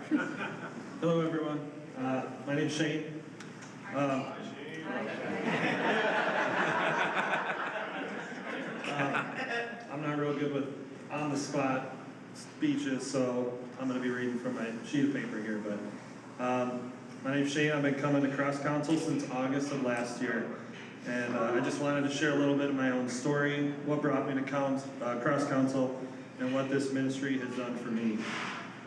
Hello, everyone. My name's Shane. I'm not real good with on-the-spot speeches, so I'm going to be reading from my sheet of paper here. But my name's Shane. I've been coming to Cross Counsel since August of last year, and I just wanted to share a little bit of my own story, what brought me to Cross Counsel, and what this ministry has done for me.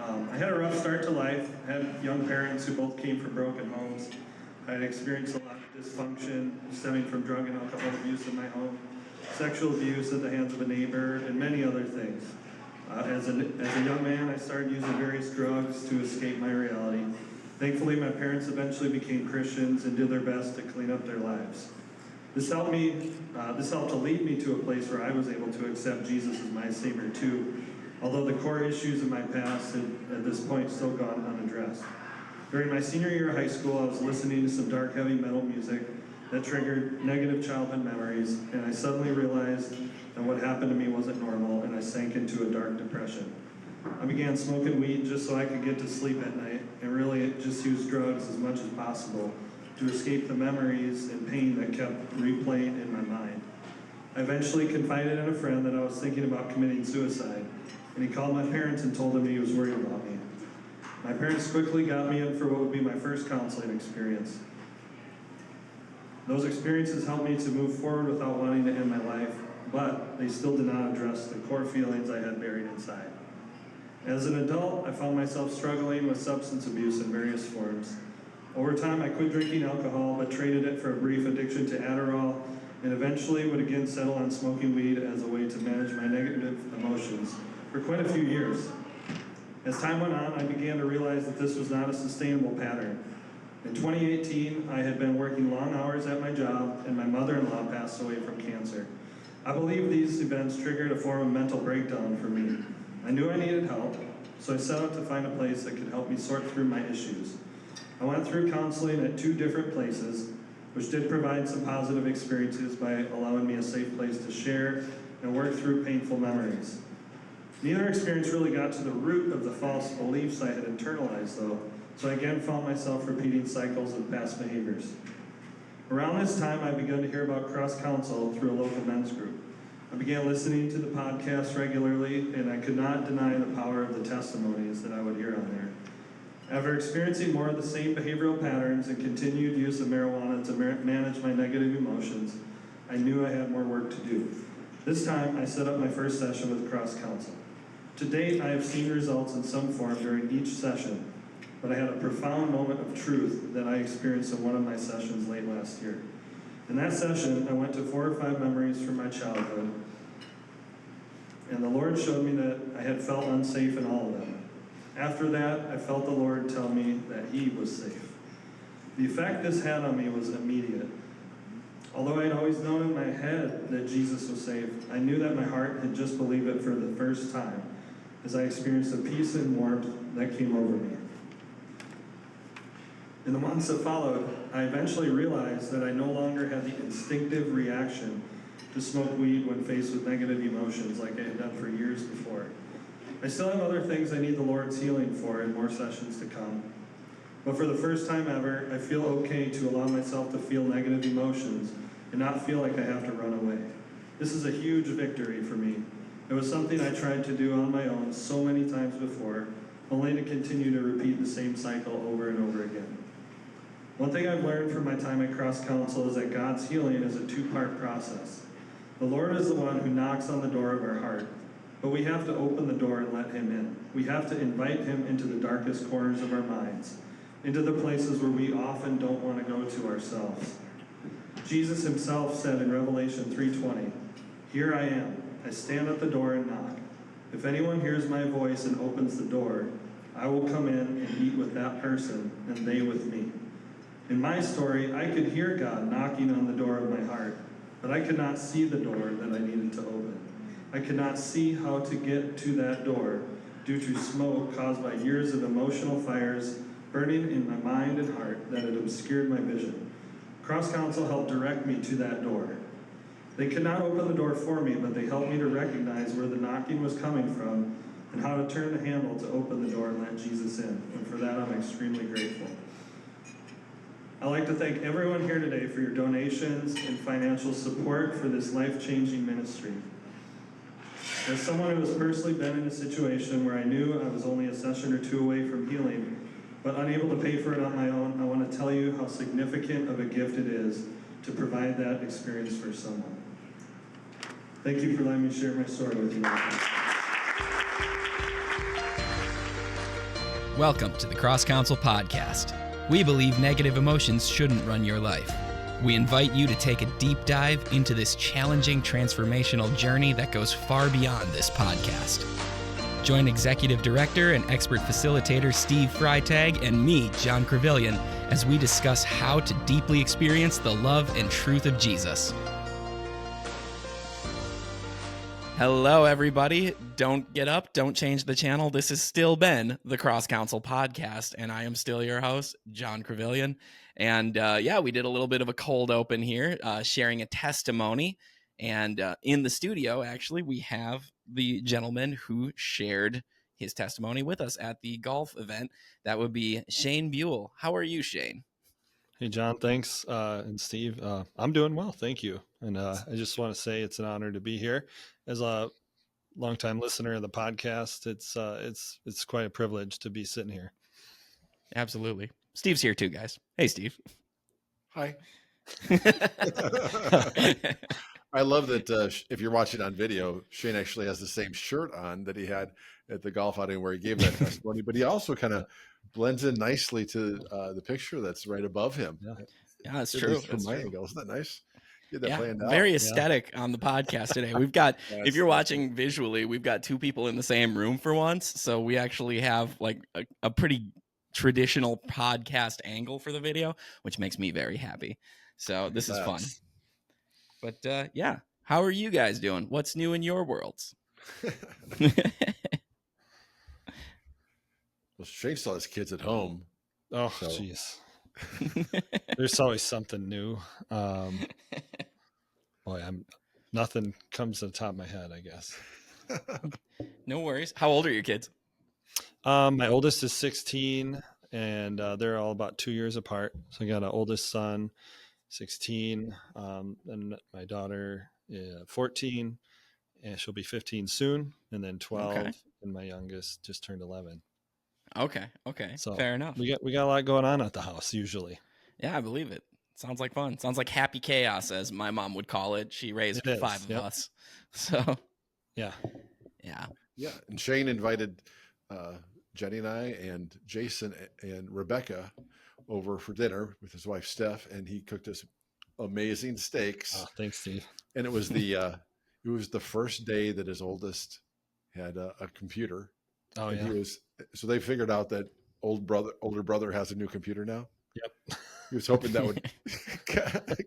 I had a rough start to life. I had young parents who both came from broken homes. I had experienced a lot of dysfunction stemming from drug and alcohol abuse in my home, sexual abuse at the hands of a neighbor, and many other things. As a young man, I started using various drugs to escape my reality. Thankfully, my parents eventually became Christians and did their best to clean up their lives. This helped to lead me to a place where I was able to accept Jesus as my Savior too, although the core issues of my past had at this point still gone unaddressed. During my senior year of high school, I was listening to some dark, heavy metal music that triggered negative childhood memories, and I suddenly realized that what happened to me wasn't normal, and I sank into a dark depression. I began smoking weed just so I could get to sleep at night, and really just used drugs as much as possible to escape the memories and pain that kept replaying in my mind. I eventually confided in a friend that I was thinking about committing suicide, and he called my parents and told them he was worried about me. My parents quickly got me in for what would be my first counseling experience. Those experiences helped me to move forward without wanting to end my life, but they still did not address the core feelings I had buried inside. As an adult, I found myself struggling with substance abuse in various forms. Over time, I quit drinking alcohol, but traded it for a brief addiction to Adderall, and eventually would again settle on smoking weed as a way to manage my negative emotions for quite a few years. As time went on, I began to realize that this was not a sustainable pattern. In 2018, I had been working long hours at my job, and my mother-in-law passed away from cancer. I believe these events triggered a form of mental breakdown for me. I knew I needed help, so I set out to find a place that could help me sort through my issues. I went through counseling at 2 different places, which did provide some positive experiences by allowing me a safe place to share and work through painful memories. Neither experience really got to the root of the false beliefs I had internalized, though, so I again found myself repeating cycles of past behaviors. Around this time, I began to hear about Cross Counsel through a local men's group. I began listening to the podcast regularly, and I could not deny the power of the testimonies that I would hear on there. After experiencing more of the same behavioral patterns and continued use of marijuana to manage my negative emotions, I knew I had more work to do. This time, I set up my first session with Cross Counsel. To date, I have seen results in some form during each session, but I had a profound moment of truth that I experienced in one of my sessions late last year. In that session, I went to 4 or 5 memories from my childhood, and the Lord showed me that I had felt unsafe in all of them. After that, I felt the Lord tell me that He was safe. The effect this had on me was immediate. Although I had always known in my head that Jesus was safe, I knew that my heart had just believed it for the first time, as I experienced a peace and warmth that came over me. In the months that followed, I eventually realized that I no longer had the instinctive reaction to smoke weed when faced with negative emotions like I had done for years before. I still have other things I need the Lord's healing for and more sessions to come. But for the first time ever, I feel okay to allow myself to feel negative emotions and not feel like I have to run away. This is a huge victory for me. It was something I tried to do on my own so many times before, only to continue to repeat the same cycle over and over again. One thing I've learned from my time at Cross Counsel is that God's healing is a 2-part process. The Lord is the one who knocks on the door of our heart, but we have to open the door and let Him in. We have to invite Him into the darkest corners of our minds, into the places where we often don't want to go to ourselves. Jesus Himself said in Revelation 3:20, "Here I am. I stand at the door and knock. If anyone hears my voice and opens the door, I will come in and eat with that person and they with me." In my story, I could hear God knocking on the door of my heart, but I could not see the door that I needed to open. I could not see how to get to that door due to smoke caused by years of emotional fires burning in my mind and heart that had obscured my vision. Cross Counsel helped direct me to that door. They could not open the door for me, but they helped me to recognize where the knocking was coming from and how to turn the handle to open the door and let Jesus in. And for that, I'm extremely grateful. I'd like to thank everyone here today for your donations and financial support for this life-changing ministry. As someone who has personally been in a situation where I knew I was only a session or two away from healing, but unable to pay for it on my own, I want to tell you how significant of a gift it is to provide that experience for someone. Thank you for letting me share my story with you. Welcome to the Cross Counsel Podcast. We believe negative emotions shouldn't run your life. We invite you to take a deep dive into this challenging transformational journey that goes far beyond this podcast. Join Executive Director and expert facilitator Steve Freitag and me, John Crevillian, as we discuss how to deeply experience the love and truth of Jesus. Hello, everybody. Don't get up. Don't change the channel. This has still been the Cross Counsel Podcast, and I am still your host, John Crevillian. And we did a little bit of a cold open here, sharing a testimony. And in the studio, actually, we have the gentleman who shared his testimony with us at the golf event. That would be Shane Buell. How are you, Shane? Hey, John, thanks. And Steve, I'm doing well. Thank you. And I just want to say it's an honor to be here. As a longtime listener of the podcast, it's quite a privilege to be sitting here. Absolutely. Steve's here too, guys. Hey, Steve. Hi. I love that if you're watching on video, Shane actually has the same shirt on that he had at the golf outing where he gave that testimony, but he also kind of blends in nicely to the picture that's right above him. Yeah, that's true. From my angle. Isn't that nice? Very aesthetic on the podcast today. We've got, if you're watching visually, we've got two people in the same room for once. So we actually have like a pretty traditional podcast angle for the video, which makes me very happy. So this is fun. But how are you guys doing? What's new in your worlds? Well, Shane still has kids at home. Oh, jeez. There's always something new. Nothing comes to the top of my head, I guess. No worries. How old are your kids? My oldest is 16, and they're all about 2 years apart. So I got an oldest son, 16, and my daughter, 14, and she'll be 15 soon, and then 12, and my youngest just turned 11. Okay. So fair enough. We got a lot going on at the house usually. Yeah, I believe it. Sounds like fun. Sounds like happy chaos, as my mom would call it. She raised five of us. So yeah. And Shane invited Jenny and I and Jason and Rebecca over for dinner with his wife Steph, and he cooked us amazing steaks. Oh, thanks, Steve. And it was the first day that his oldest had a computer. Oh, and yeah. So they figured out that older brother has a new computer now. Yep. He was hoping that would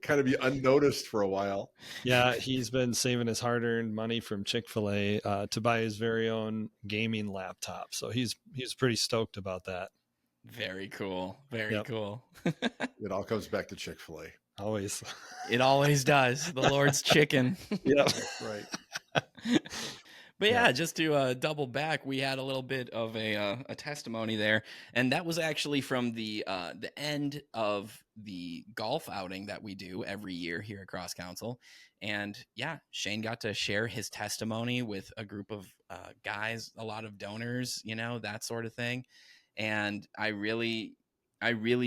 kind of be unnoticed for a while. Yeah, he's been saving his hard-earned money from Chick-fil-A to buy his very own gaming laptop. So he's pretty stoked about that. Very cool. Very cool. It all comes back to Chick-fil-A. Always. It always does. The Lord's chicken. Yep. Right. But just to double back, we had a little bit of a testimony there, and that was actually from the end of the golf outing that we do every year here at Cross Counsel. And Shane got to share his testimony with a group of guys, a lot of donors, that sort of thing. And I really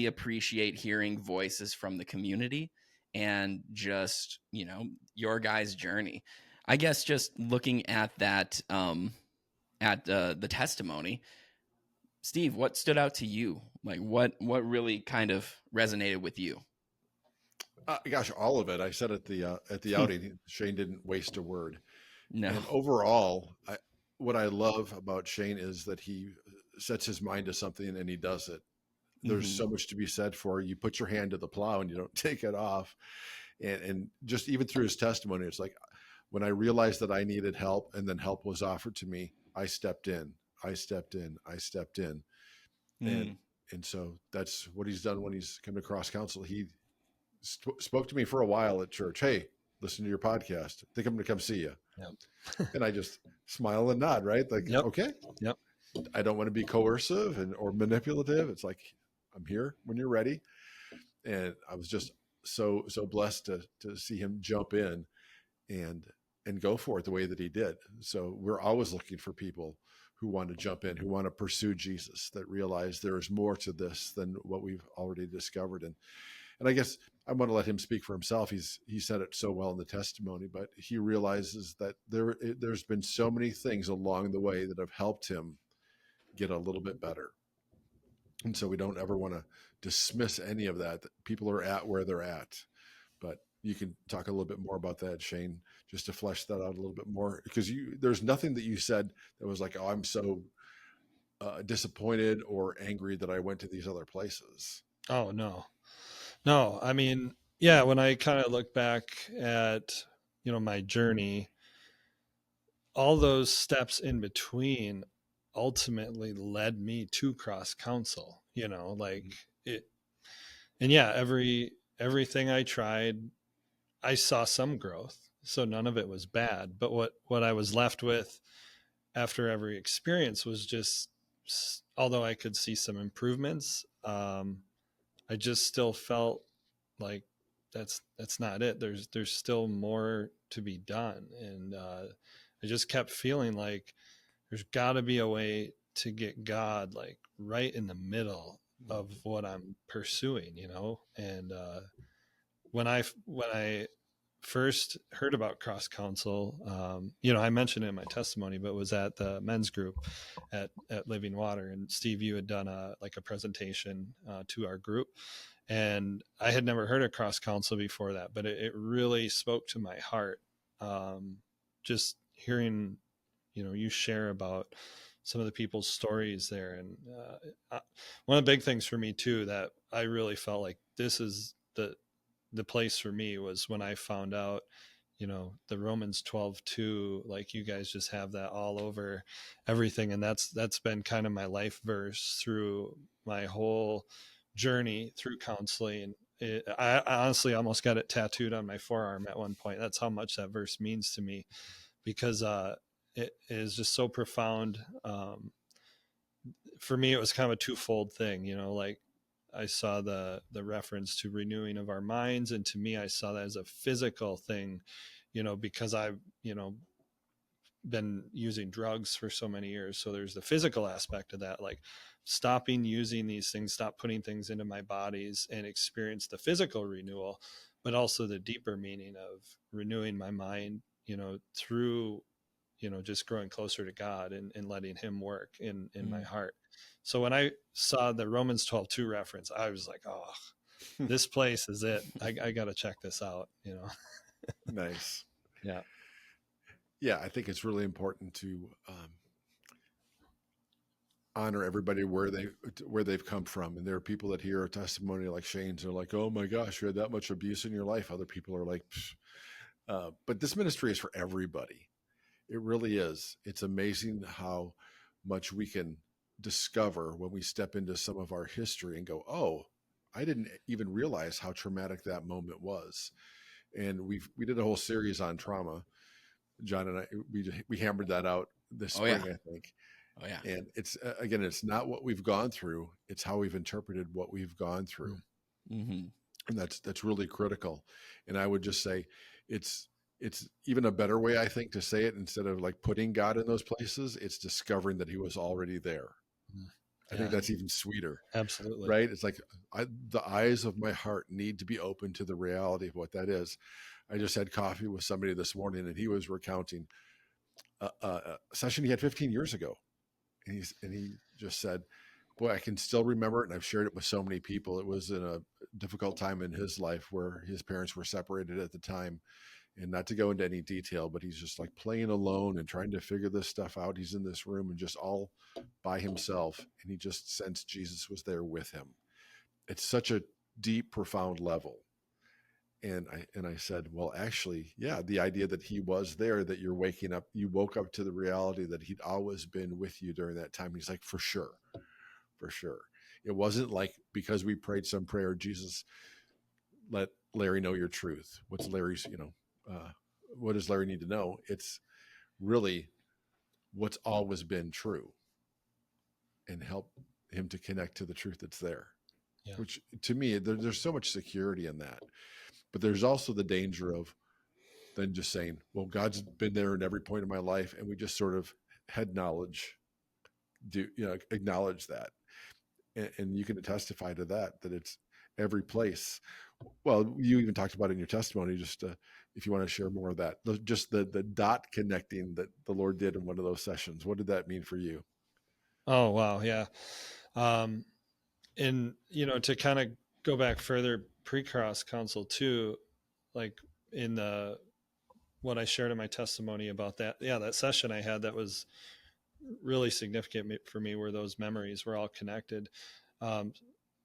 appreciate hearing voices from the community and just, your guys' journey. I guess just looking at that, the testimony, Steve, what stood out to you? Like what really kind of resonated with you? Gosh, all of it. I said at the outing, Shane didn't waste a word. No. And overall, what I love about Shane is that he sets his mind to something and he does it. There's so much to be said for you put your hand to the plow and you don't take it off. And just even through his testimony, it's like, when I realized that I needed help and then help was offered to me, I stepped in. And so that's what he's done when he's come to Cross Counsel. He spoke to me for a while at church. Hey, listen to your podcast. I think I'm going to come see you. Yep. And I just smile and nod, right? Like, Yep. okay, Yep. I don't want to be coercive or manipulative. It's like, I'm here when you're ready. And I was just so blessed to see him jump in and go for it the way that he did. So we're always looking for people who want to jump in, who want to pursue Jesus, that realize there is more to this than what we've already discovered. And I guess I want to let him speak for himself. He said it so well in the testimony, but he realizes that there's been so many things along the way that have helped him get a little bit better. And so we don't ever want to dismiss any of that. People are at where they're at. But you can talk a little bit more about that, Shane, just to flesh that out a little bit more, because there's nothing that you said that was like, oh, I'm so disappointed or angry that I went to these other places. Oh, no. I mean, yeah, when I kind of look back at, my journey, all those steps in between ultimately led me to cross counsel, like it. And yeah, everything I tried, I saw some growth. So none of it was bad. But what I was left with after every experience was just, although I could see some improvements, I just still felt like that's not it. There's still more to be done. And I just kept feeling like there's got to be a way to get God like right in the middle of what I'm pursuing, And when I first heard about cross counsel, I mentioned it in my testimony, but it was at the men's group at Living Water, and Steve, you had done a presentation to our group, and I had never heard of cross counsel before that, but it really spoke to my heart. Just hearing, you share about some of the people's stories there. And one of the big things for me too, that I really felt like this is the place for me, was when I found out, the Romans 12:2, like you guys just have that all over everything. And that's been kind of my life verse through my whole journey through counseling. I honestly almost got it tattooed on my forearm at one point. That's how much that verse means to me, because it is just so profound. For me, it was kind of a twofold thing, like I saw the reference to renewing of our minds, and to me, I saw that as a physical thing, because I've been using drugs for so many years. So there's the physical aspect of that, like stopping using these things, stop putting things into my bodies, and experience the physical renewal, but also the deeper meaning of renewing my mind, through just growing closer to God and letting him work in my heart. So when I saw the Romans 12:2 reference, I was like, oh, this place is it. I got to check this out, Nice. Yeah. Yeah, I think it's really important to honor everybody where they've come from. And there are people that hear a testimony like Shane's, they're like, oh my gosh, you had that much abuse in your life. Other people are like, but this ministry is for everybody. It really is. It's amazing how much we can discover when we step into some of our history and go, oh, I didn't even realize how traumatic that moment was. And we did a whole series on trauma. John and I, we hammered that out this spring, I think. Oh yeah. And it's again, it's not what we've gone through; it's how we've interpreted what we've gone through, and that's really critical. And I would just say, it's even a better way, I think, to say it, instead of like putting God in those places. It's discovering that He was already there. I think that's even sweeter. Absolutely. Right? It's like the eyes of my heart need to be open to the reality of what that is. I just had coffee with somebody this morning, and he was recounting a session he had 15 years ago. And he just said, boy, I can still remember it. And I've shared it with so many people. It was in a difficult time in his life where his parents were separated at the time. And not to go into any detail, but he's just like playing alone and trying to figure this stuff out. He's in this room and just all by himself. And he just sensed Jesus was there with him. It's such a deep, profound level. And I said, well, actually, yeah, the idea that he was there, that you're waking up, you woke up to the reality that he'd always been with you during that time. He's like, for sure. It wasn't like because we prayed some prayer, Jesus, let Larry know your truth. What's Larry's, what does Larry need to know? It's really what's always been true, and help him to connect to the truth that's there. Yeah. Which to me, there's so much security in that. But there's also the danger of then just saying, well, God's been there in every point of my life, and we just sort of head knowledge, acknowledge that. And you can testify to that it's every place. Well, you even talked about it in your testimony, just if you want to share more of that, just the dot connecting that the Lord did in one of those sessions. What did that mean for you? Oh, wow. Yeah. And, to kind of go back further pre-cross council too, like in what I shared in my testimony about that. Yeah. That session I had, that was really significant for me, where those memories were all connected.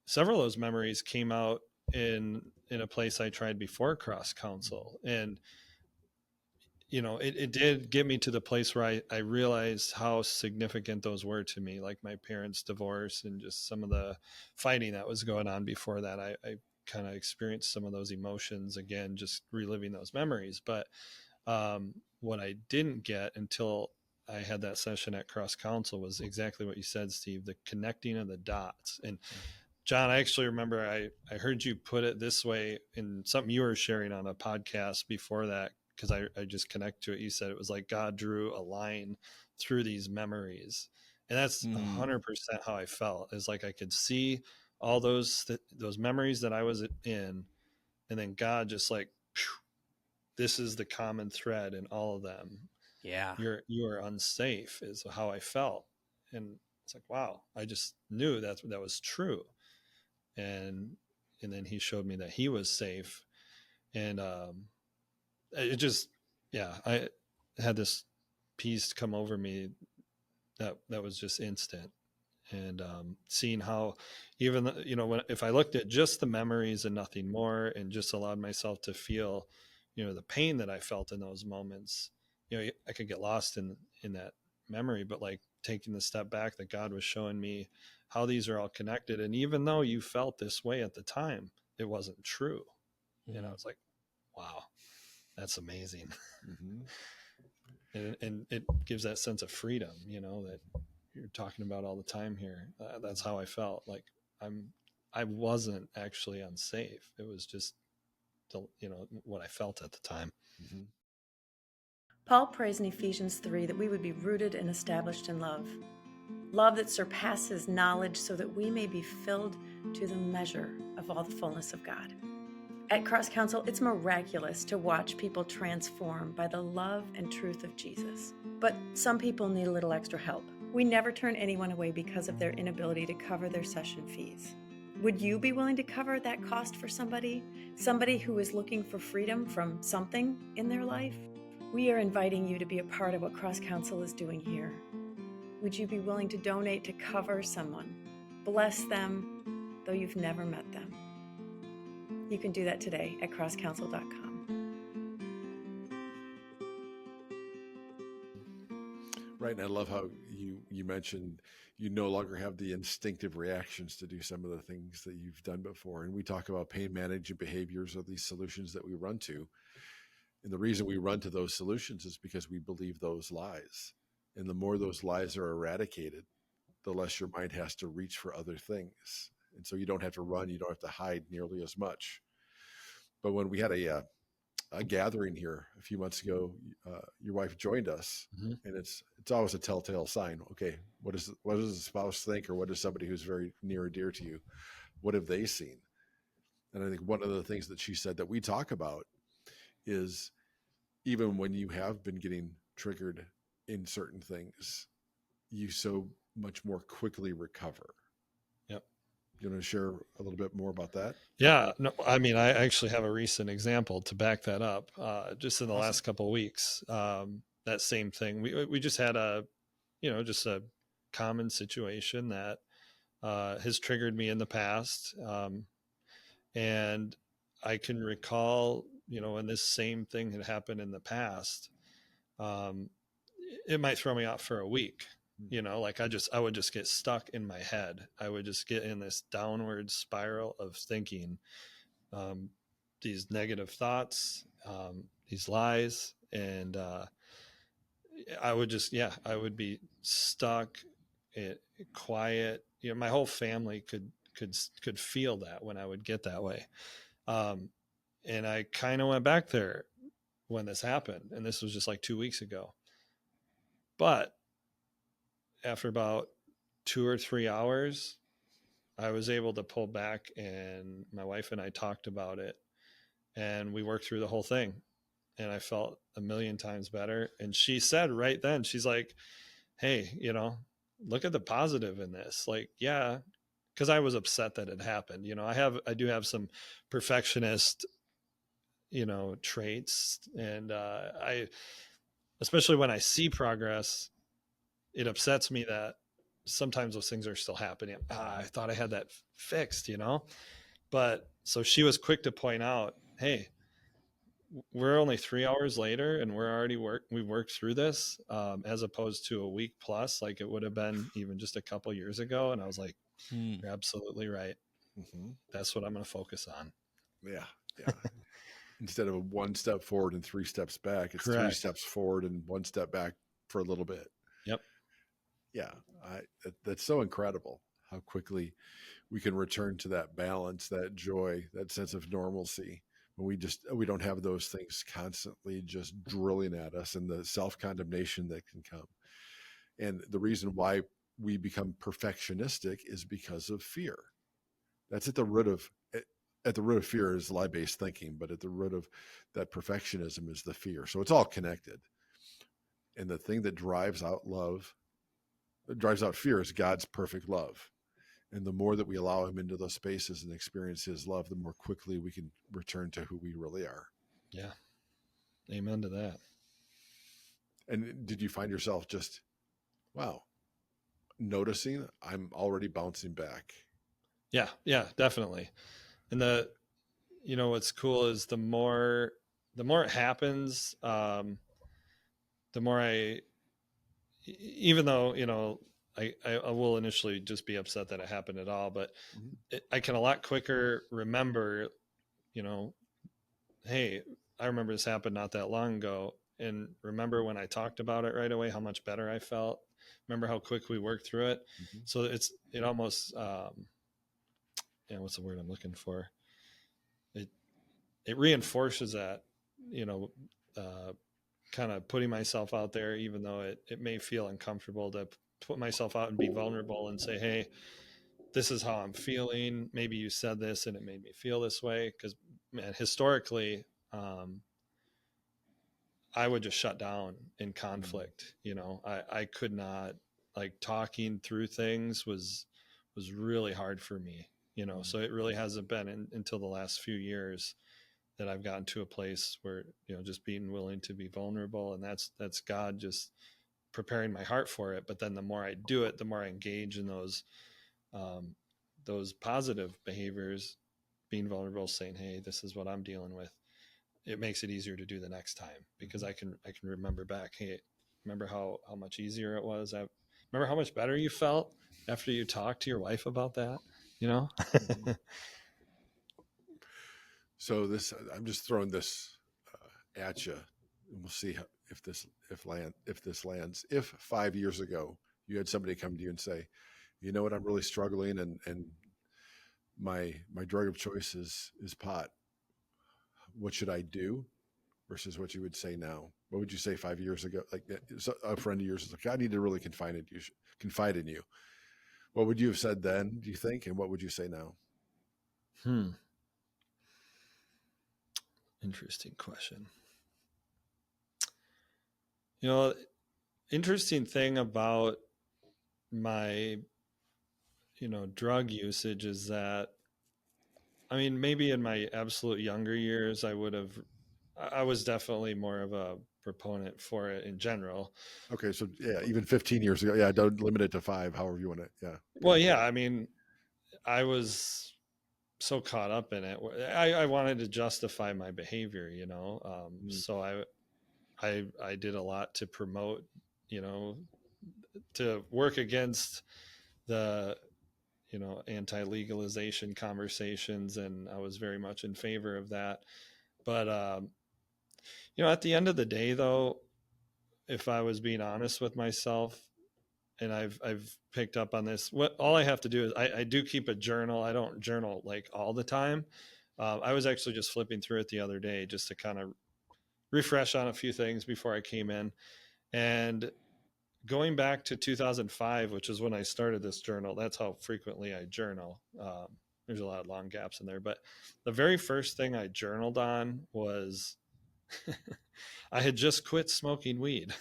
Several of those memories came out in a place I tried before cross council. And, it did get me to the place where I realized how significant those were to me, like my parents' divorce and just some of the fighting that was going on before that. I kind of experienced some of those emotions again, just reliving those memories. But what I didn't get until I had that session at cross council was exactly what you said, Steve, the connecting of the dots. And John, I actually remember I heard you put it this way in something you were sharing on a podcast before that, because I just connect to it. You said it was like God drew a line through these memories. And that's 100% how I felt. It's like I could see all those memories that I was in, and then God just like, this is the common thread in all of them. Yeah. You are unsafe is how I felt. And it's like, wow, I just knew that was true. And then he showed me that he was safe. And it just, yeah, I had this peace come over me that was just instant. And seeing how even, if I looked at just the memories and nothing more, and just allowed myself to feel, the pain that I felt in those moments, I could get lost in that memory. But like taking the step back, that God was showing me how these are all connected. And even though you felt this way at the time, it wasn't true. And I was like, wow, that's amazing. And it gives that sense of freedom, that you're talking about all the time here. That's how I felt. Like I wasn't actually unsafe. It was just what I felt at the time. Paul prays in Ephesians 3 that we would be rooted and established in love that surpasses knowledge, so that we may be filled to the measure of all the fullness of God. At Cross Council, it's miraculous to watch people transform by the love and truth of Jesus. But some people need a little extra help. We never turn anyone away because of their inability to cover their session fees. Would you be willing to cover that cost for somebody who is looking for freedom from something in their life? We are inviting you to be a part of what Cross Council is doing here. Would you be willing to donate to cover someone? Bless them, though you've never met them. You can do that today at crosscouncil.com. Right. And I love how you mentioned you no longer have the instinctive reactions to do some of the things that you've done before. And we talk about pain management behaviors, or these solutions that we run to. And the reason we run to those solutions is because we believe those lies. And the more those lies are eradicated, the less your mind has to reach for other things. And so you don't have to run, you don't have to hide nearly as much. But when we had a gathering here a few months ago, your wife joined us, and it's always a telltale sign. Okay, what does the spouse think, or what does somebody who's very near or dear to you, what have they seen? And I think one of the things that she said that we talk about is, even when you have been getting triggered in certain things, you so much more quickly recover. Yep. You want to share a little bit more about that? Yeah, no, I mean, I actually have a recent example to back that up. Just in the last couple of weeks, that same thing. We just had just a common situation that has triggered me in the past, and I can recall, when this same thing had happened in the past, it might throw me out for a week. Like I would just get stuck in my head. I would just get in this downward spiral of thinking, these negative thoughts, these lies, and I would just, I would be stuck, quiet. My whole family could feel that when I would get that way. And I kind of went back there when this happened, and this was just like 2 weeks ago. But after about 2 or 3 hours, I was able to pull back, and my wife and I talked about it, and we worked through the whole thing, and I felt a million times better. And she said right then, she's like, hey, look at the positive in this. Like, yeah, because I was upset that it happened. I do have some perfectionist, traits, and especially when I see progress, it upsets me that sometimes those things are still happening. I thought I had that fixed, but so she was quick to point out, hey, we're only 3 hours later and we've worked through this, as opposed to a week plus, like it would have been even just a couple years ago. And I was like, you're absolutely right. Mm-hmm. That's what I'm going to focus on. Yeah. Yeah. Instead of a 1 step forward and 3 steps back, it's Correct. 3 steps forward and 1 step back for a little bit. Yep. Yeah. That's so incredible how quickly we can return to that balance, that joy, that sense of normalcy when we don't have those things constantly just drilling at us, and the self-condemnation that can come. And the reason why we become perfectionistic is because of fear. That's at the root of fear is lie-based thinking, but at the root of that perfectionism is the fear. So it's all connected. And the thing that drives out fear is God's perfect love. And the more that we allow him into those spaces and experience his love, the more quickly we can return to who we really are. Yeah. Amen to that. And did you find yourself just, wow, noticing I'm already bouncing back? Yeah, definitely. And what's cool is the more it happens, the more even though, I will initially just be upset that it happened at all, but I can a lot quicker remember, hey, I remember this happened not that long ago, and remember when I talked about it right away, how much better I felt. Remember how quick we worked through it. Mm-hmm. So it almost, what's the word I'm looking for? It reinforces that, kind of putting myself out there, even though it may feel uncomfortable to put myself out and be vulnerable and say, hey, this is how I'm feeling. Maybe you said this and it made me feel this way. Because, man, historically, I would just shut down in conflict. I could not, like, talking through things was really hard for me, so it really hasn't been until the last few years that I've gotten to a place where, just being willing to be vulnerable, and that's God just preparing my heart for it. But then the more I do it, the more I engage in those positive behaviors, being vulnerable, saying, hey, this is what I'm dealing with. It makes it easier to do the next time, because I can remember back, hey, remember how much easier it was? Remember how much better you felt after you talked to your wife about that, So I'm just throwing this at you, and we'll see if this lands. If 5 years ago you had somebody come to you and say, you know what, I'm really struggling, and my drug of choice is pot. What should I do? Versus what you would say now. What would you say 5 years ago? Like, a friend of yours is like, I need to really confide in you. What would you have said then, do you think? And what would you say now? Interesting question. Interesting thing about my, drug usage is that, maybe in my absolute younger years, I was definitely more of a proponent for it in general. Okay. So yeah, even 15 years ago, yeah, don't limit it to 5, however you want to. Yeah. Well, yeah, I was so caught up in it. I wanted to justify my behavior, so I did a lot to promote, to work against the, anti-legalization conversations, and I was very much in favor of that. But at the end of the day, though, if I was being honest with myself, and I've picked up on this, all I have to do is I do keep a journal. I don't journal like all the time. I was actually just flipping through it the other day just to kind of refresh on a few things before I came in. And going back to 2005, which is when I started this journal, that's how frequently I journal. There's a lot of long gaps in there, but the very first thing I journaled on was I had just quit smoking weed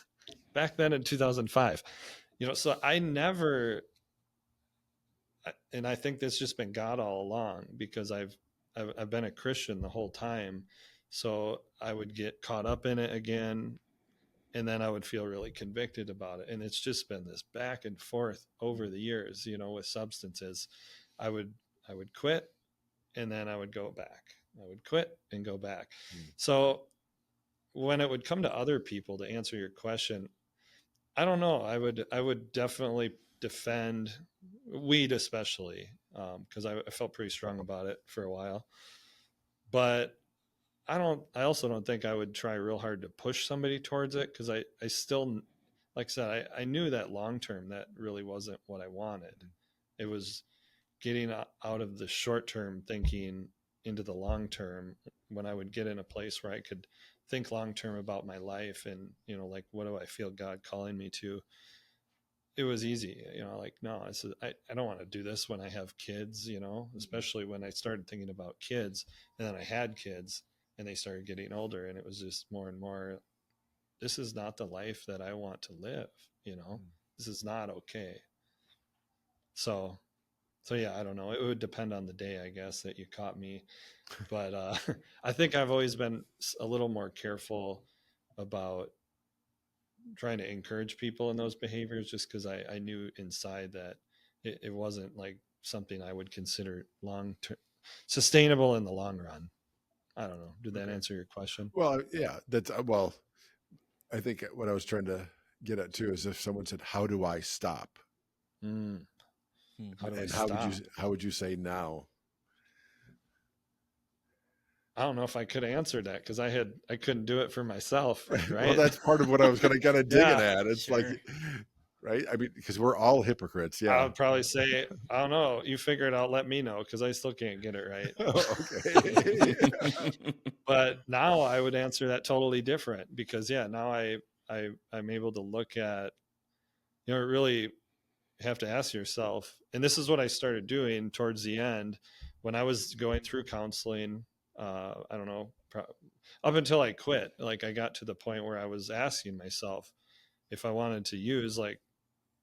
back then in 2005. So I never, and I think that's just been God all along, because I've been a Christian the whole time. So I would get caught up in it again, and then I would feel really convicted about it. And it's just been this back and forth over the years, with substances. I would quit, and then I would go back. I would quit and go back. So when it would come to other people, to answer your question, I don't know. I would definitely defend weed, especially because I felt pretty strong about it for a while. But I also don't think I would try real hard to push somebody towards it, because I still, like I said, I knew that long term that really wasn't what I wanted. It was getting out of the short term thinking into the long term, when I would get in a place where I could think long term about my life and, like, what do I feel God calling me to? It was easy, like, no, I don't want to do this when I have kids, especially when I started thinking about kids, and then I had kids and they started getting older, and it was just more and more, this is not the life that I want to live. This is not okay. So yeah, I don't know. It would depend on the day, I guess, that you caught me. But I think I've always been a little more careful about trying to encourage people in those behaviors, just because I knew inside that it wasn't like something I would consider long-term sustainable in the long run. I don't know. Did that answer your question? Well, yeah, I think what I was trying to get at too is, if someone said, "How do I stop?" How do I And stop? how would you say now? I don't know if I could answer that, because I couldn't do it for myself, right? Well, that's part of what I was kind of digging Yeah, at. It's sure. like, right? I mean, because we're all hypocrites. I Yeah. would probably say, I don't know. You figure it out. Let me know, because I still can't get it right. Okay. But now I would answer that totally different, because now I'm able to look at, really have to ask yourself, and this is what I started doing towards the end when I was going through counseling. I don't know, up until I quit, like, I got to the point where I was asking myself if I wanted to use, like,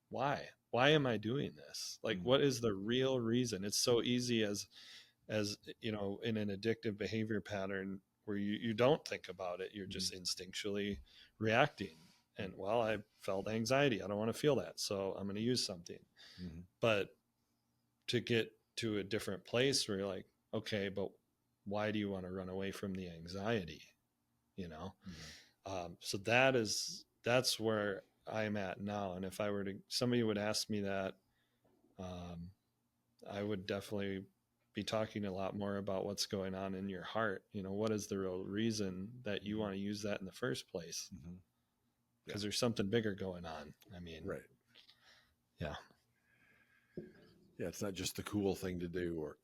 why am I doing this? Like, what is the real reason? It's so easy as in an addictive behavior pattern where you don't think about it. You're just instinctually reacting. And, well, I felt anxiety. I don't want to feel that, so I'm going to use something. But to get to a different place where you're like, okay, but why do you want to run away from the anxiety? So that's where I'm at now. And if somebody would ask me that, I would definitely be talking a lot more about what's going on in your heart. What is the real reason that you want to use that in the first place? Because there's something bigger going on. I mean, Right. Yeah. Yeah, it's not just the cool thing to do, or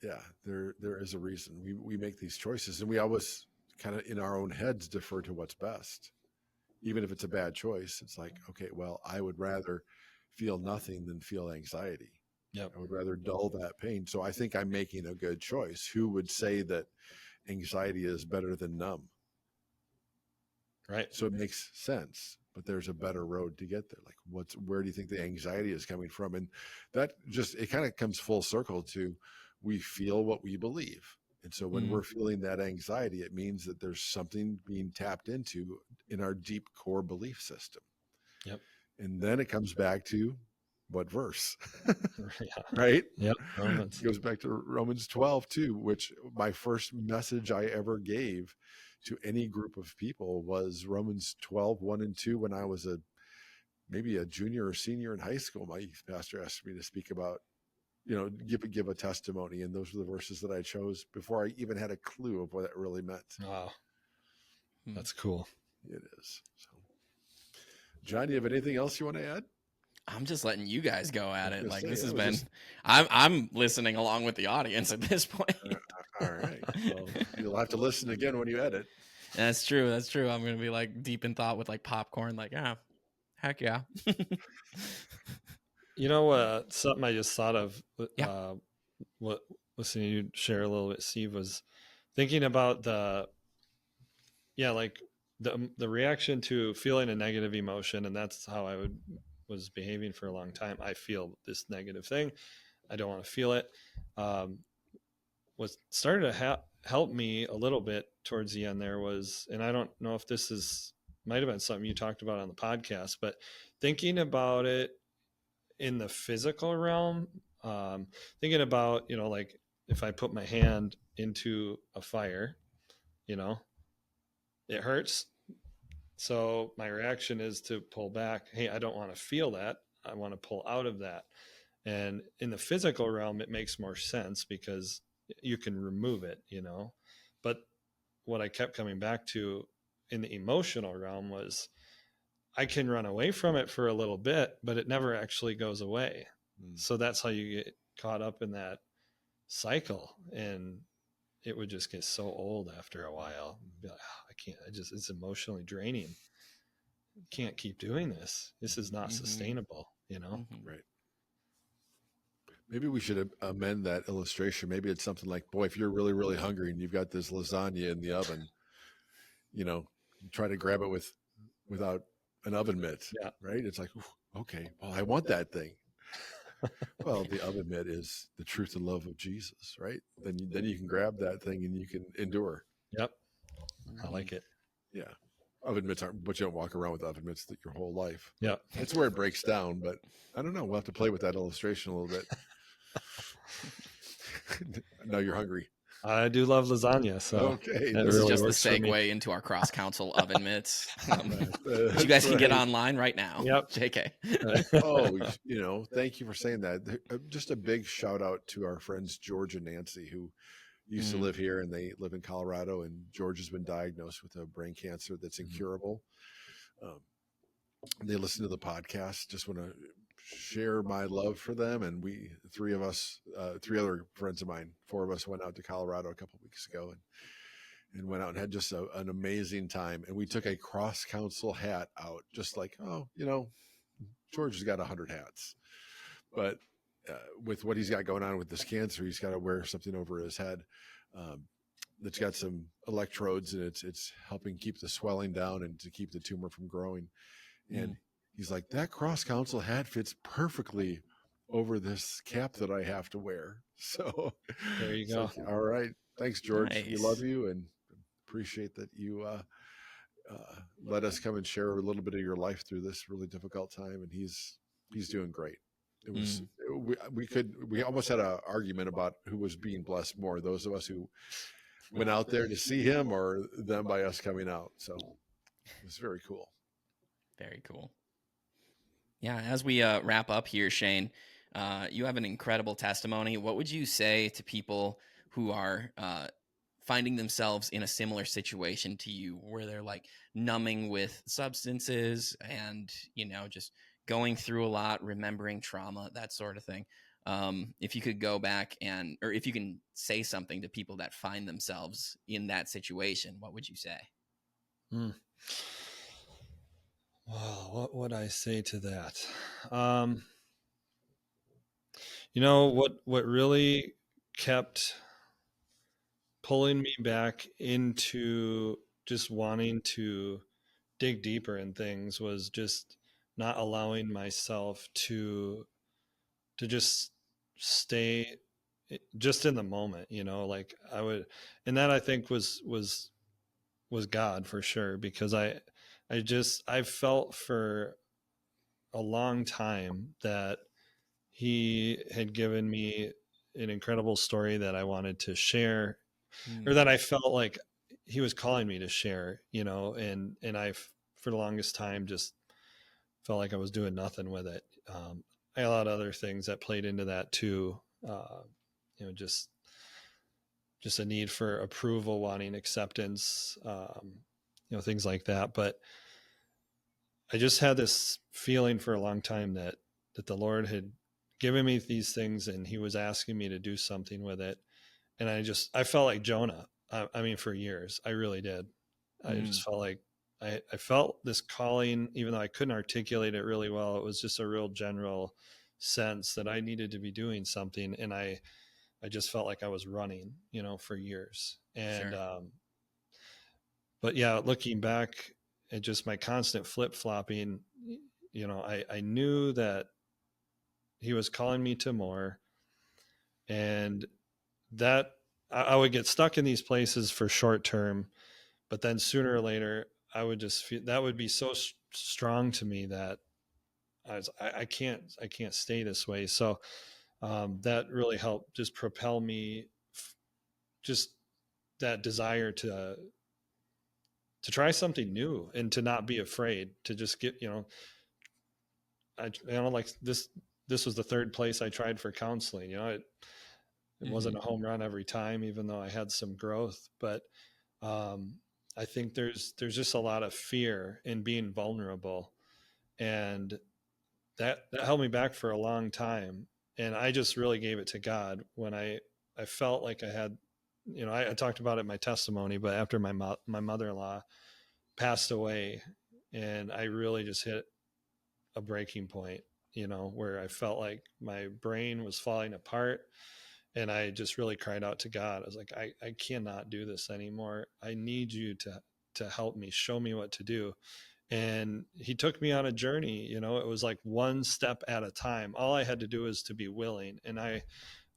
there is a reason we make these choices, and we always kind of in our own heads defer to what's best, even if it's a bad choice. It's like, okay, well, I would rather feel nothing than feel anxiety. Yep. I would rather dull that pain. So I think I'm making a good choice. Who would say that anxiety is better than numb? Right. So it makes sense, but there's a better road to get there. Like, where do you think the anxiety is coming from? And that it kind of comes full circle to, we feel what we believe. And so when we're feeling that anxiety, it means that there's something being tapped into in our deep core belief system. Yep. And then it comes back to what verse? Yeah. Right? Yep. Romans. It goes back to Romans 12 too, which my first message I ever gave to any group of people was Romans 12, 1 and 2. When I was maybe a junior or senior in high school, my youth pastor asked me to speak about give a testimony. And those were the verses that I chose before I even had a clue of what it really meant. Wow, Hmm. that's cool. It is. So, John, do you have anything else you want to add? I'm just letting you guys go at I was it. gonna Like say, this that has was been, just- I'm listening along with the audience at this point. All right. Well, you'll have to listen again when you edit. That's true. That's true. I'm gonna be like deep in thought with like popcorn. Like, heck yeah. You know, something I just thought of, Yeah. what listening to you share a little bit, Steve, was thinking about like the reaction to feeling a negative emotion, and that's how I was behaving for a long time. I feel this negative thing, I don't want to feel it. What started to help me a little bit towards the end there was, and I don't know if this might have been something you talked about on the podcast, but thinking about it in the physical realm, thinking about, like if I put my hand into a fire, it hurts. So my reaction is to pull back. Hey, I don't want to feel that. I want to pull out of that. And in the physical realm, it makes more sense because you can remove it, But what I kept coming back to in the emotional realm was I can run away from it for a little bit, but it never actually goes away. So that's how you get caught up in that cycle. And it would just get so old after a while. Be like, I can't, it's emotionally draining. Can't keep doing this. This is not sustainable, Mhm. Right. Maybe we should amend that illustration. Maybe it's something like, boy, if you're really, really hungry and you've got this lasagna in the oven, you try to grab it without an oven mitt, Yeah. right? It's like, okay, well, I want that thing. Well, the oven mitt is the truth and love of Jesus, right? Then you can grab that thing and you can endure. Yep. I like it. Yeah. Oven mitts aren't, but you don't walk around with oven mitts your whole life. Yeah. That's where it breaks down. But I don't know. We'll have to play with that illustration a little bit. Now you're hungry. I do love lasagna. So Okay. that This really is just works the for me. segue into our cross council oven mitts. That's You guys can get right. online right now. Yep. JK. Oh, thank you for saying that. Just a big shout out to our friends George and Nancy, who used to live here, and they live in Colorado. And George has been diagnosed with a brain cancer that's incurable. They listen to the podcast. Just want to share my love for them. And we, three other friends of mine, four of us went out to Colorado a couple of weeks ago and went out and had just an amazing time. And we took a cross council hat out, just like, George has got 100 hats, but with what he's got going on with this cancer, he's got to wear something over his head that's got some electrodes, and it's helping keep the swelling down and to keep the tumor from growing. And he's like, that cross council hat fits perfectly over this cap that I have to wear. So There you go. all right. Thanks, George. We Nice. love you and appreciate that you let us come and share a little bit of your life through this really difficult time. And he's doing great. It was, we almost had an argument about who was being blessed more, those of us who went out there to see him or them by us coming out. So it was very cool. Very cool. Yeah, as we wrap up here, Shane, you have an incredible testimony. What would you say to people who are finding themselves in a similar situation to you, where they're like numbing with substances and, just going through a lot, remembering trauma, that sort of thing? If you could go back or if you can say something to people that find themselves in that situation, what would you say? Well, what would I say to that? What really kept pulling me back into just wanting to dig deeper in things was just not allowing myself to just stay just in the moment, like I would, and that I think was God for sure, because I felt for a long time that he had given me an incredible story that I wanted to share, or that I felt like he was calling me to share, and I, for the longest time, just felt like I was doing nothing with it. I had a lot of other things that played into that too. uh, just a need for approval, wanting acceptance, things like that. But I just had this feeling for a long time that the Lord had given me these things and he was asking me to do something with it. And I felt like Jonah. I mean, for years, I really did. I just felt like I felt this calling, even though I couldn't articulate it really well. It was just a real general sense that I needed to be doing something. And I just felt like I was running, for years. And, Sure. but yeah, looking back at just my constant flip flopping, I knew that he was calling me to more, and that I would get stuck in these places for short term, but then sooner or later I would just feel that would be so strong to me that I can't stay this way. So that really helped just propel me, just that desire to try something new and to not be afraid, to just get, I don't like this. This was the third place I tried for counseling. It wasn't a home run every time, even though I had some growth. But I think there's just a lot of fear in being vulnerable, and that held me back for a long time. And I just really gave it to God when I felt like I had, I talked about it in my testimony, but after my mother-in-law passed away, and I really just hit a breaking point, where I felt like my brain was falling apart. And I just really cried out to God. I was like, I cannot do this anymore. I need you to help me, show me what to do. And he took me on a journey. It was like one step at a time. All I had to do was to be willing. And I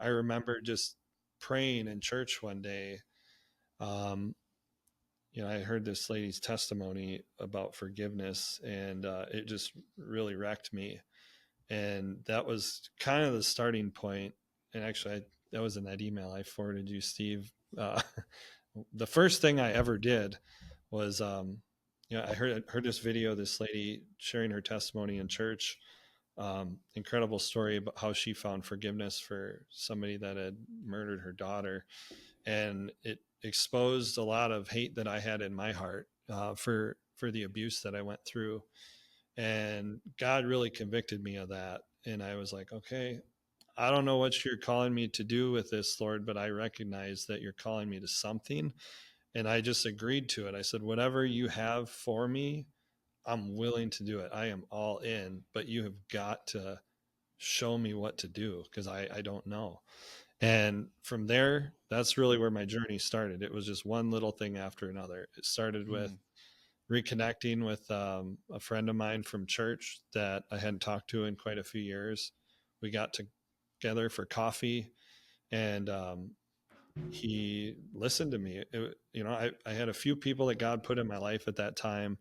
remember just praying in church one day. I heard this lady's testimony about forgiveness, and it just really wrecked me. And that was kind of the starting point. And actually, that was in that email I forwarded you, Steve. The first thing I ever did was, I heard this video, this lady sharing her testimony in church. Incredible story about how she found forgiveness for somebody that had murdered her daughter, and it exposed a lot of hate that I had in my heart for the abuse that I went through. And God really convicted me of that. And I was like, okay, I don't know what you're calling me to do with this, Lord, but I recognize that you're calling me to something. And I just agreed to it. I said, whatever you have for me, I'm willing to do it. I am all in, but you have got to show me what to do, because I don't know. And from there, that's really where my journey started. It was just one little thing after another. It started with reconnecting with a friend of mine from church that I hadn't talked to in quite a few years. We got together for coffee, and he listened to me. I had a few people that God put in my life at that time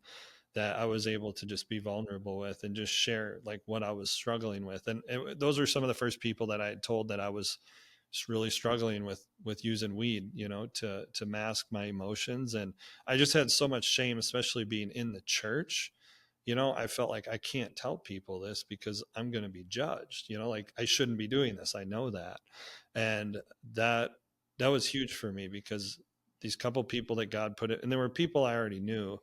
that I was able to just be vulnerable with and just share like what I was struggling with. And those are some of the first people that I had told that I was just really struggling with using weed, to mask my emotions. And I just had so much shame, especially being in the church. I felt like I can't tell people this because I'm going to be judged, like I shouldn't be doing this. I know that. And that was huge for me, because these couple people that God put it, and there were people I already knew,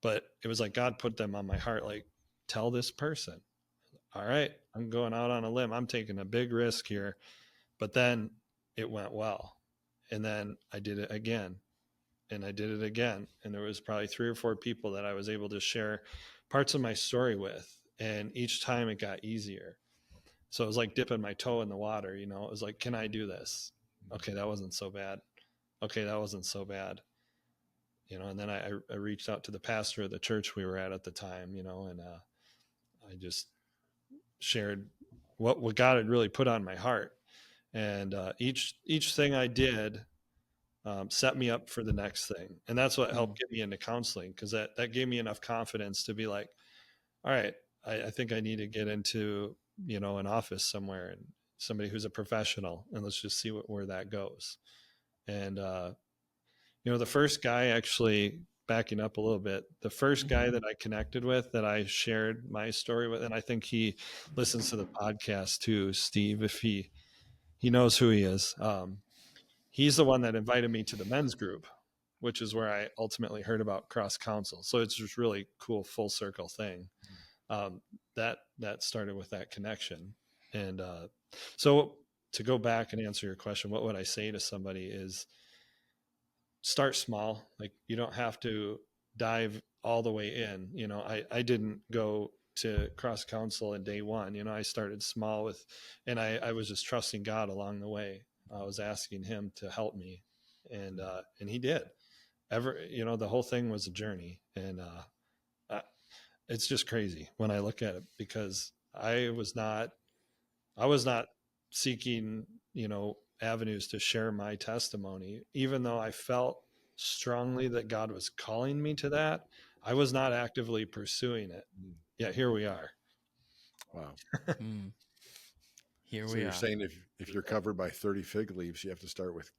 but it was like God put them on my heart, like, tell this person. All right, I'm going out on a limb. I'm taking a big risk here. But then it went well. And then I did it again, and I did it again. And there was probably 3 or 4 people that I was able to share parts of my story with. And each time it got easier. So it was like dipping my toe in the water, It was like, can I do this? Okay, that wasn't so bad. Okay, that wasn't so bad. And then I reached out to the pastor of the church we were at the time, and I just shared what God had really put on my heart. And each thing I did set me up for the next thing. And that's what helped get me into counseling, because that gave me enough confidence to be like, all right, I think I need to get into, an office somewhere and somebody who's a professional, and let's just see where that goes. And, the first guy, actually backing up a little bit, the first guy that I connected with, that I shared my story with, and I think he listens to the podcast too, Steve, if he he knows who he is. He's the one that invited me to the men's group, which is where I ultimately heard about Cross Counsel. So it's just really cool, full circle thing. That started with that connection. And so to go back and answer your question, what would I say to somebody is start small. Like, you don't have to dive all the way in. You know, I didn't go to Cross Counsel in day one. You know, I started small and I was just trusting God along the way. I was asking him to help me, and he did. The whole thing was a journey, and it's just crazy when I look at it, because I was not seeking, avenues to share my testimony, even though I felt strongly that God was calling me to that. I was not actively pursuing it. Yet here we are. Wow. Here So we you're are. saying if you're covered by 30 fig leaves, you have to start with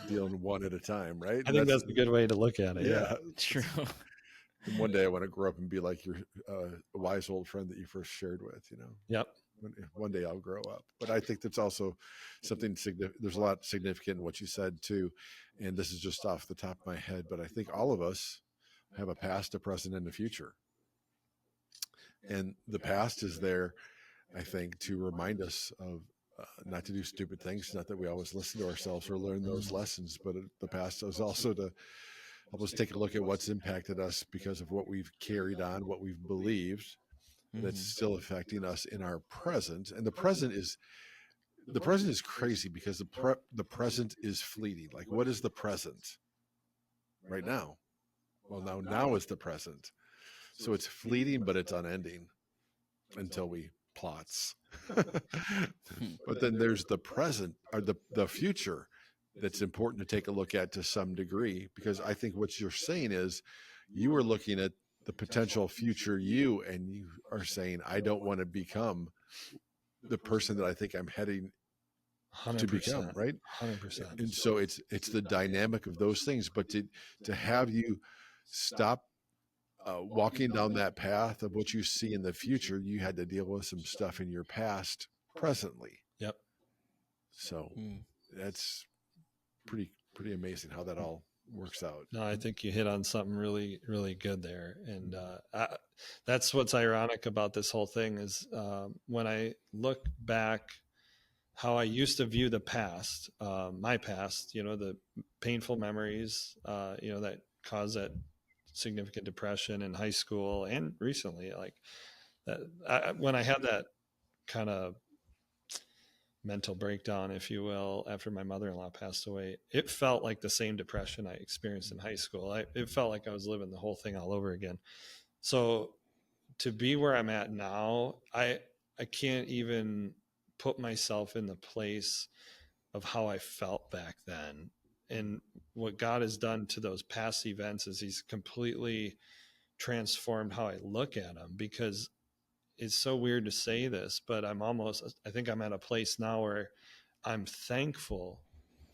dealing one at a time, right? I think that's a good way to look at it. Yeah. True. And one day I want to grow up and be like your wise old friend that you first shared with, Yep. One day I'll grow up. But I think that's also something significant. There's a lot significant in what you said too. And this is just off the top of my head, but I think all of us have a past, a present, and a future. And the past is there, I think, to remind us of not to do stupid things. Not that we always listen to ourselves or learn those lessons, but the past is also to help us take a look at what's impacted us because of what we've carried on, what we've believed, that's still affecting us in our present. And the present is crazy because the present is fleeting. Like, what is the present right now? Well, now is the present. So it's fleeting, but it's unending until we plots. But then there's the present, or the future, that's important to take a look at to some degree, because I think what you're saying is you were looking at the potential future you, and you are saying, I don't want to become the person that I think I'm heading 100%, to become, right? 100%. And so it's the dynamic of those things, but to have you stop walking down that path of what you see in the future, you had to deal with some stuff in your past presently. Yep. So that's pretty amazing how that all works out. No, I think you hit on something really, really good there. And that's what's ironic about this whole thing is when I look back how I used to view the past, my past, the painful memories, that caused that significant depression in high school and recently, like that. When I had that kind of mental breakdown, if you will, after my mother-in-law passed away, it felt like the same depression I experienced in high school. It felt like I was living the whole thing all over again. So to be where I'm at now, I can't even put myself in the place of how I felt back then. And what God has done to those past events is he's completely transformed how I look at them, because it's so weird to say this, but I think I'm at a place now where I'm thankful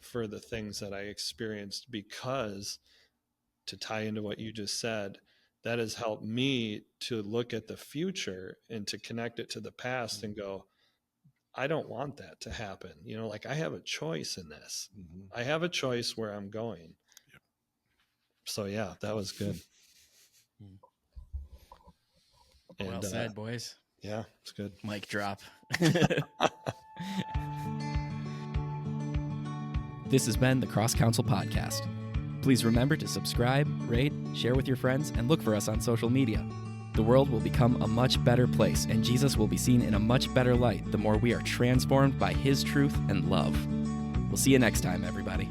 for the things that I experienced, because, to tie into what you just said, that has helped me to look at the future and to connect it to the past and go, I don't want that to happen. Like, I have a choice in this. I have a choice where I'm going. Yep. So yeah, that was good. Well said, boys. Yeah, it's good. Mic drop. This has been the Cross Counsel Podcast. Please remember to subscribe, rate, share with your friends, and look for us on social media. The world will become a much better place, and Jesus will be seen in a much better light the more we are transformed by his truth and love. We'll see you next time, everybody.